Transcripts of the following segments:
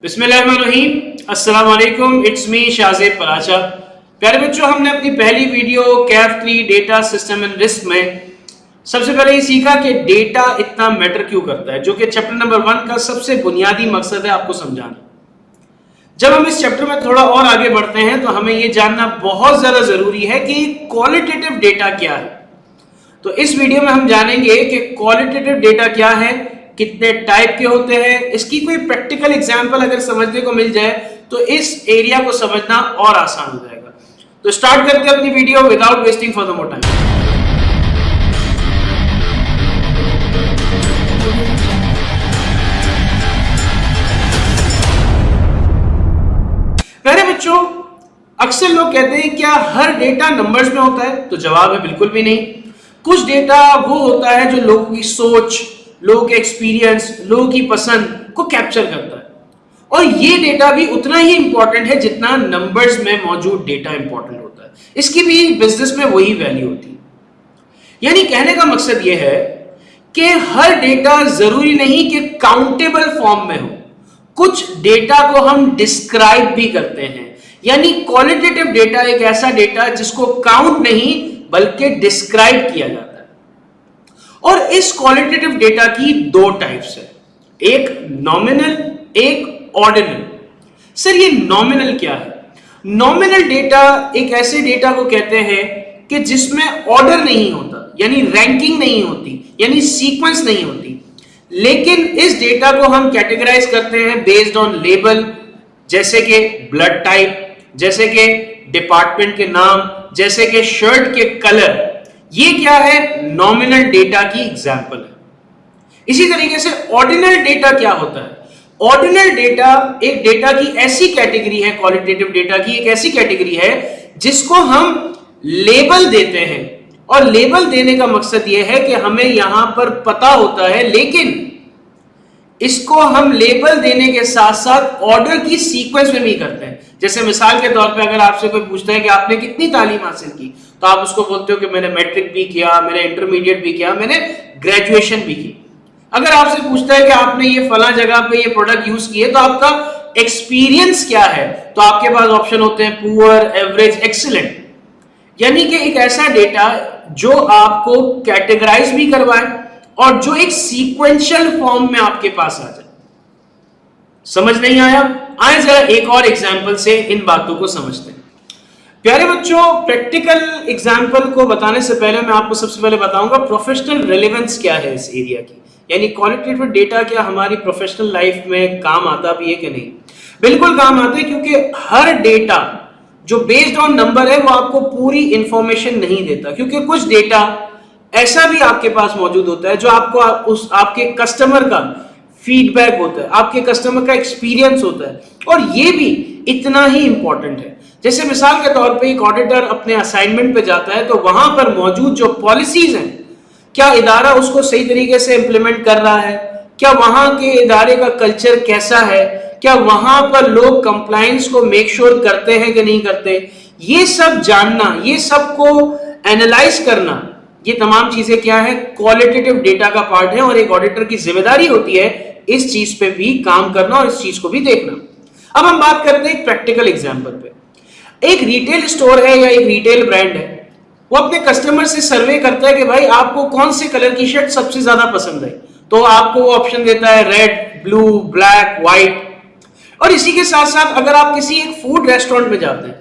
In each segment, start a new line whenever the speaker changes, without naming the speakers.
बिस्मिल्लाहिर्रहमानिर्रहीम, अस्सलाम वालेकुम, इट्स मी शाज़ेब पराचा। प्यारे बच्चों, हमने अपनी पहली video CAF3 data system and risk में सबसे पहले ये सीखा कि डेटा इतना मैटर क्यों करता है, जो कि चैप्टर नंबर 1 का सबसे बुनियादी मकसद है आपको समझाना। जब हम इस चैप्टर में थोड़ा और आगे बढ़ते हैं तो हमें ये जानना बहुत ज्यादा जरूरी है कि क्वालिटेटिव डेटा क्या है। तो इस वीडियो में हम जानेंगे कि क्वालिटेटिव डेटा क्या है, कितने टाइप के होते हैं, इसकी कोई प्रैक्टिकल एग्जांपल अगर समझने को मिल जाए तो इस एरिया को समझना और आसान हो जाएगा। तो स्टार्ट करते हैं अपनी video without wasting for the more time. प्यारे बच्चों, अक्सर लोग कहते हैं क्या हर डेटा नंबर्स में होता है? तो जवाब है बिल्कुल भी नहीं। कुछ डेटा वो होता है जो लोगों की सोच, लोगों के एक्सपीरियंस, लोगों की पसंद को कैप्चर करता है, और ये डेटा भी उतना ही इंपॉर्टेंट है जितना नंबर्स में मौजूद डेटा इंपॉर्टेंट होता है। इसकी भी बिजनेस में वही वैल्यू होती है। यानी कहने का मकसद ये है कि हर डेटा जरूरी नहीं कि काउंटेबल फॉर्म में हो, कुछ डेटा को हम डिस्क्राइब भी करते हैं। यानी क्वालिटेटिव डेटा एक ऐसा डेटा जिसको काउंट नहीं बल्कि डिस्क्राइब किया जाता है। और इस क्वालिटेटिव डेटा की दो टाइप्स है, एक नॉमिनल, एक ऑर्डिनल। सर ये नॉमिनल क्या है? नॉमिनल डेटा एक ऐसे डेटा को कहते हैं कि जिसमें ऑर्डर नहीं होता, यानी रैंकिंग नहीं होती, यानी सीक्वेंस नहीं होती, लेकिन इस डेटा को हम कैटेगराइज करते हैं बेस्ड ऑन लेबल, जैसे कि ब्लड टाइप, जैसे कि डिपार्टमेंट के नाम, जैसे कि शर्ट के कलर। ये क्या है? नॉमिनल डेटा की एग्जांपल है। इसी तरीके से ऑर्डिनल डेटा क्या होता है? ऑर्डिनल डेटा एक डेटा की ऐसी कैटेगरी है, क्वालिटेटिव डेटा की एक ऐसी कैटेगरी है जिसको हम लेबल देते हैं, और लेबल देने का मकसद यह है कि हमें यहां पर पता होता है, लेकिन इसको हम लेबल देने के साथ साथ ऑर्डर की सीक्वेंस में भी करते हैं। जैसे मिसाल के तौर पे अगर आपसे कोई पूछता है कि आपने कितनी तालीम हासिल की, तो आप उसको बोलते हो कि मैंने मैट्रिक भी किया, मैंने इंटरमीडिएट भी किया, मैंने ग्रेजुएशन भी की। अगर आपसे पूछता है कि आपने ये फला जगह पे ये प्रोडक्ट यूज किए, तो आपका एक्सपीरियंस क्या है, तो आपके पास ऑप्शन होते हैं पुअर, एवरेज, एक्सीलेंट। यानी कि एक ऐसा डेटा जो आपको कैटेगराइज भी करवाए और जो एक सीक्वेंशियल फॉर्म में आपके पास आ जाए। समझ नहीं आया? आए जरा एक और एग्जांपल से इन बातों को समझते हैं। प्यारे बच्चों, प्रैक्टिकल एग्जांपल को बताने से पहले मैं आपको सबसे पहले बताऊंगा प्रोफेशनल रेलेवेंस क्या है इस एरिया की। यानी क्वालिटेटिव डेटा क्या हमारी प्रोफेशनल लाइफ में काम आता भी है कि नहीं? बिल्कुल काम आता है, क्योंकि हर डेटा जो बेस्ड ऑन नंबर है वो आपको पूरी इंफॉर्मेशन नहीं देता, क्योंकि कुछ डेटा ऐसा भी आपके पास मौजूद होता है जो आपको उस आपके कस्टमर का फीडबैक होता है, आपके कस्टमर का एक्सपीरियंस होता है, और ये भी इतना ही इंपॉर्टेंट है। जैसे मिसाल के तौर पे एक ऑडिटर अपने असाइनमेंट पे जाता है, तो वहां पर मौजूद जो पॉलिसीज हैं, क्या इदारा उसको सही तरीके से इंप्लीमेंट कर रहा है, क्या वहां के इदारे का कल्चर कैसा है, क्या वहां पर लोग कंप्लायंस को मेक श्योर करते हैं कि नहीं करते, ये सब जानना, ये सब को एनालाइज करना, ये तमाम चीजें क्या है? क्वालिटेटिव डेटा का पार्ट है, और एक ऑडिटर की जिम्मेदारी होती है इस चीज पे भी काम करना और इस चीज को भी देखना। अब हम बात करते हैं एक प्रैक्टिकल एग्जांपल पे। एक रिटेल स्टोर है या एक रिटेल ब्रांड है, वो अपने कस्टमर से सर्वे करता है कि भाई आपको कौन से कलर की शर्ट सबसे ज्यादा पसंद है, तो आपको वो ऑप्शन देता है रेड, ब्लू, ब्लैक, व्हाइट। और इसी के साथ साथ अगर आप किसी एक फूड रेस्टोरेंट में जाते हैं,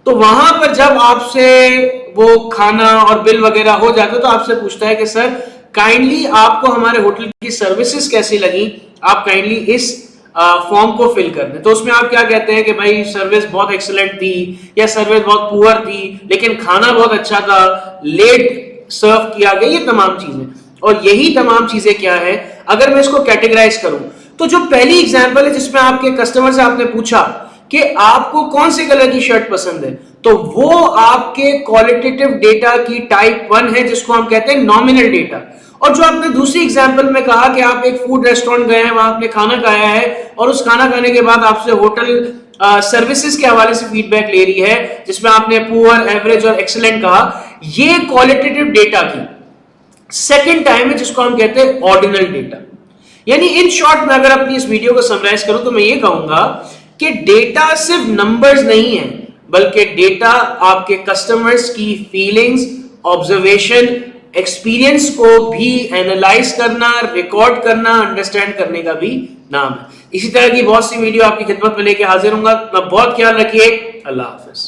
तो वहां पर जब आपसे वो खाना और बिल वगैरह हो जाता है, तो आपसे पूछता है कि सर काइंडली आपको हमारे होटल की सर्विसेज कैसी लगी, आप काइंडली इस फॉर्म को फिल कर दें। तो उसमें आप क्या कहते हैं कि भाई सर्विस बहुत एक्सीलेंट थी, या सर्विस बहुत पुअर थी, लेकिन खाना बहुत अच्छा था, लेट सर्व किया गया, ये तमाम चीजें। और यही तमाम चीजें क्या है, अगर मैं इसको कैटेगराइज करूं, तो जो पहली एग्जांपल है जिसमें आपके कस्टमर से आपने पूछा कि आपको कौन से कलर की शर्ट पसंद है, तो वो आपके क्वालिटेटिव डेटा की टाइप 1 है, जिसको हम कहते हैं नॉमिनल डेटा। और जो आपने दूसरी एग्जांपल में कहा कि आप एक फूड रेस्टोरेंट गए हैं, वहां आपने खाना खाया है, और उस खाना खाने के बाद आपसे होटल सर्विसेज के हवाले से फीडबैक ले रही है, जिसमें आपने पुअर, एवरेज और एक्सीलेंट कहा, ये क्वालिटेटिव डेटा की सेकेंड टाइम है, जिसको हम कहते हैं ऑर्डिनल डेटा। यानी इन शॉर्ट में अगर अपनी इस वीडियो को समराइज करूं तो मैं ये कहूंगा कि डेटा सिर्फ नंबर्स नहीं है, बल्कि डेटा आपके कस्टमर्स की फीलिंग्स, ऑब्जर्वेशन, एक्सपीरियंस को भी एनालाइज करना, रिकॉर्ड करना, अंडरस्टैंड करने का भी नाम है। इसी तरह की बहुत सी वीडियो आपकी खिदमत में लेके हाजिर हूंगा। अपना बहुत ख्याल रखिए। अल्लाह हाफिज।